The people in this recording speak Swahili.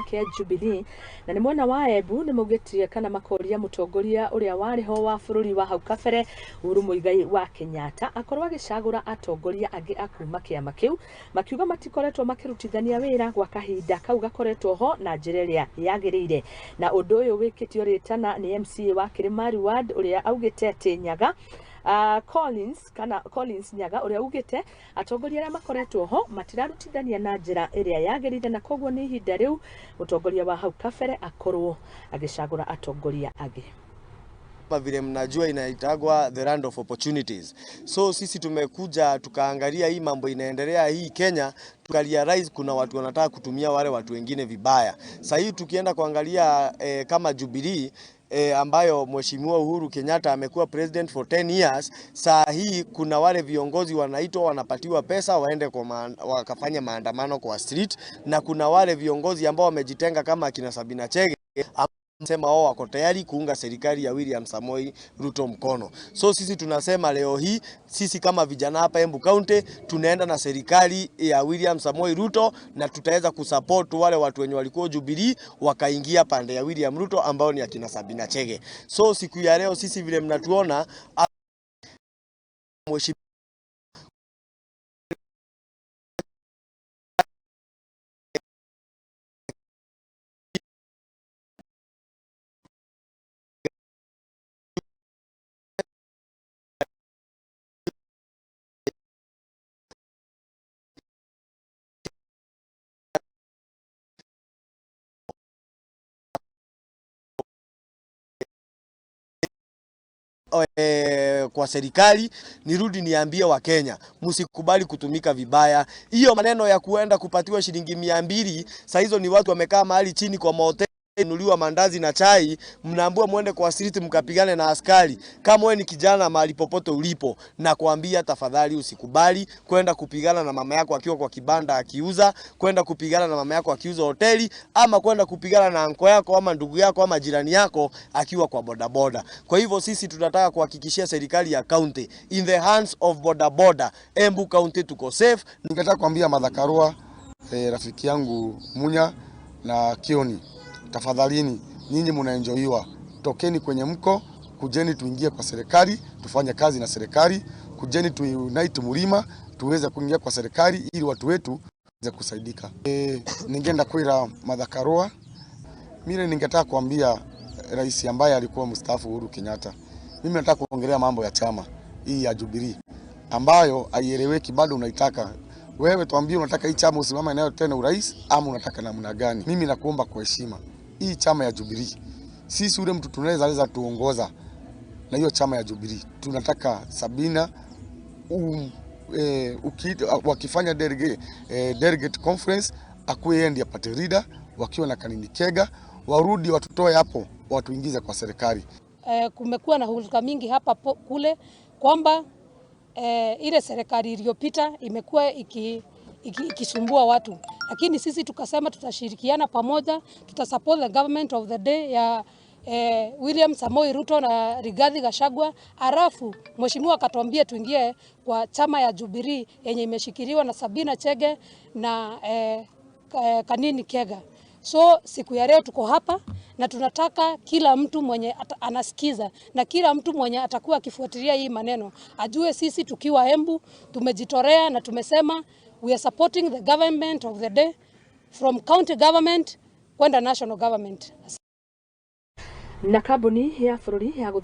kiama kia Jubilee na ni mwena wa Embu ni mugitie kana makoria mutongoria uria wariho wa bururi wa hau kabere Uhuru Muigai wa Kenyatta akorwa gicagura atongoria angi akuma kiama kiu makiuga matikoretwo makirutithania wira gwa kahinda kau gakoretwo ho na njira iria yagirire na undu uyu wikitio ritana ni MCA wa Kirimari Ward uria augite ati Nyaga Collins Nyaga uria ugite atongoria aria makoretwo ho matirarutithania na njira iria yagirire na koguo ni ihinda riu mutongoria wa hau kabere akorwo agicagura atongoria angi. Vile mnajua inaitagwa the land of opportunities. So sisi tumekuja tukaangalia hii mambo inaendelea hii Kenya, tukarealize kuna watu wanataka kutumia wale watu wengine vibaya. Sasa hii tukienda kuangalia kama Jubilee ambayo Mheshimiwa Uhuru Kenyatta amekuwa president for 10 years, saa hii kuna wale viongozi wanaitwa wanapatiwa pesa waende wakafanya maandamano kwa street, na kuna wale viongozi ambao wamejitenga kama kina Sabina Chege sema wao wako tayari kuunga serikali ya William Samoei Ruto mkono. So sisi tunasema leo hii sisi kama vijana hapa Embu County tunaenda na serikali ya William Samoei Ruto na tutaweza kusupport wale watu wenye walikuwa Jubilee wakaingia pande ya William Ruto ambao ni akina Sabina Chege. So siku ya leo sisi vile mnatuona kwa serikali nirudi niambie wa Kenya msikubali kutumika vibaya. Hiyo maneno ya kuenda kupatiwa shilingi 200 saa hizo ni watu wamekaa mahali chini kwa mahoteli nuliwa mandazi na chai, mnaambua muende kwa street mkapigane na askari. Kama wewe ni kijana mahali popote ulipo, na kuambia tafadhali usikubali kwenda kupigana na mama yako akiwa kwa kibanda akiuza, kwenda kupigana na mama yako akiuza hoteli, ama kwenda kupigana na anko yako ama ndugu yako ama jirani yako akiwa kwa bodaboda. Kwa hivyo sisi tunataka kuhakikishia serikali ya county in the hands of bodaboda Embu County tuko safe. Ningetaka kuambia Martha Karua, rafiki yangu Munya na Kioni, tafadhalini nyinyi mnaenjoyiwa, tokeni kwenye mko, kujeni tuingie kwa serikali, tufanye kazi na serikali, kujeni tuunite Mlima, tuweze kuingia kwa serikali ili watu wetu waweze kusaidika. Ningeenda kwira Martha Karua, mimi ningetaka kuambia rais ambaye alikuwa mstaafu Uhuru Kenyatta, mimi nataka kuongelea mambo ya chama hii ya Jubilee ambayo haieleweki bado unaitaka. Wewe tuambie unataka hii chama usimama nayo tena urais ama unataka namna gani? Mimi nakuomba kwa heshima, hii chama ya Jubilee sisi ule mtu tunaweza tuongoza na hiyo chama ya Jubilee. Tunataka Sabina wakifanya delegate conference akuwe yeye ndiye party leader, wakiwa na Kanini Kega warudi watutoe hapo watuingize kwa serikali. Kumekuwa na hulka mingi hapa kule kwamba ile serikali iliyopita imekuwa ikisumbua watu, lakini sisi tukasema tutashirikiana pamoja, tutasupport the government of the day ya William Samoei Ruto na Rigathi Gachagua. Arafu mheshimiwa akatuambia tuingie kwa chama ya Jubilee yenye imeshikiliwa na Sabina Chege na Kanini Kega. So siku ya leo tuko hapa na tunataka kila mtu mwenye anasikiza na kila mtu mwenye atakuwa akifuatilia hii maneno ajue sisi tukiwa Embu tumejitorea na tumesema we are supporting the government of the day from county government kwenda national government. Na kabuni ya bururi ya